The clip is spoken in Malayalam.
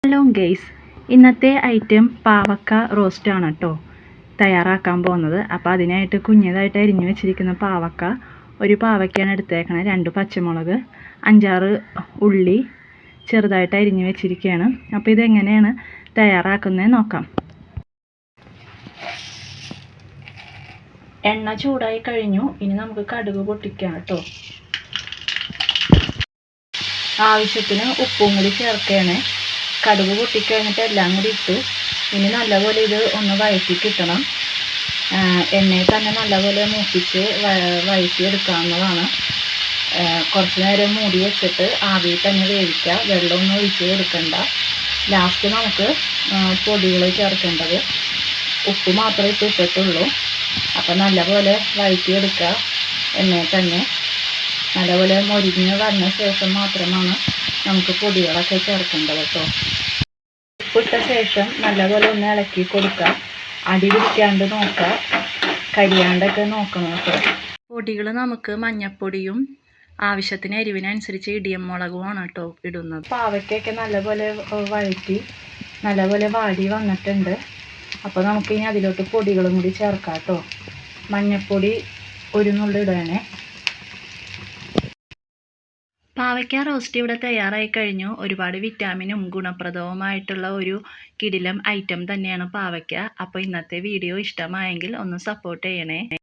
ഹലോ ഗെയ്സ്, ഇന്നത്തെ ഐറ്റം പാവക്ക റോസ്റ്റാണ് കേട്ടോ തയ്യാറാക്കാൻ പോകുന്നത്. അപ്പോൾ അതിനായിട്ട് കുഞ്ഞതായിട്ട് അരിഞ്ഞു വെച്ചിരിക്കുന്ന പാവക്ക, ഒരു പാവയ്ക്കാണ് എടുത്തേക്കണത്, 2 പച്ചമുളക്, 5-6 ഉള്ളി ചെറുതായിട്ട് അരിഞ്ഞു വെച്ചിരിക്കുകയാണ്. അപ്പോൾ ഇതെങ്ങനെയാണ് തയ്യാറാക്കുന്നത് നോക്കാം. എണ്ണ ചൂടായി കഴിഞ്ഞു. ഇനി നമുക്ക് കടുക് പൊട്ടിക്കാം കേട്ടോ. ആവശ്യത്തിന് ഉപ്പും കൂടി ചേർക്കുകയാണ്. കടുക് പൊട്ടിക്കഴിഞ്ഞിട്ട് എല്ലാം കൂടി ഇട്ടു. ഇനി നല്ലപോലെ ഇത് ഒന്ന് വഴറ്റി കിട്ടണം. എണ്ണയിൽ തന്നെ നല്ലപോലെ മൂപ്പിച്ച് വഴറ്റിയെടുക്കാവുന്നതാണ്. കുറച്ച് നേരം മൂടി വെച്ചിട്ട് ആവിയിൽ തന്നെ വേവിക്കുക. വെള്ളമൊന്നും ഒഴിച്ച് കൊടുക്കണ്ട. ലാസ്റ്റ് നമുക്ക് പൊടികൾ ചേർക്കേണ്ടത്. ഉപ്പ് മാത്രമേ ഇട്ടിട്ടുള്ളൂ. അപ്പം നല്ലപോലെ വഴറ്റിയെടുക്കുക. എണ്ണയിൽ തന്നെ നല്ലപോലെ മൊരിഞ്ഞ് വന്ന ശേഷം മാത്രമാണ് നമുക്ക് പൊടികളൊക്കെ ചേർക്കേണ്ടത് കേട്ടോ. ഉപ്പിട്ട ശേഷം നല്ലപോലെ ഒന്ന് ഇളക്കി കൊടുക്കുക. അടി പിടിക്കാണ്ട് നോക്കുക, കരിയാണ്ടൊക്കെ നോക്കണം കേട്ടോ. പൊടികൾ നമുക്ക് മഞ്ഞൾപ്പൊടിയും ആവശ്യത്തിന് എരിവിനനുസരിച്ച് ഇടിയൻമുളകുമാണ് കേട്ടോ ഇടുന്നത്. പാവയ്ക്കൊക്കെ നല്ലപോലെ വഴറ്റി നല്ലപോലെ വാടി വന്നിട്ടുണ്ട്. അപ്പോൾ നമുക്കിനി അതിലോട്ട് പൊടികളും കൂടി ചേർക്കാം കേട്ടോ. മഞ്ഞൾപ്പൊടി 1 നുള്ളി ഇടണേ. പാവയ്ക്ക റോസ്റ്റ് ഇവിടെ തയ്യാറായി കഴിഞ്ഞു. ഒരുപാട് വിറ്റാമിനും ഗുണപ്രദവുമായിട്ടുള്ള ഒരു കിടിലം ഐറ്റം തന്നെയാണ് പാവയ്ക്ക. അപ്പോൾ ഇന്നത്തെ വീഡിയോ ഇഷ്ടമായെങ്കിൽ ഒന്ന് സപ്പോർട്ട് ചെയ്യണേ.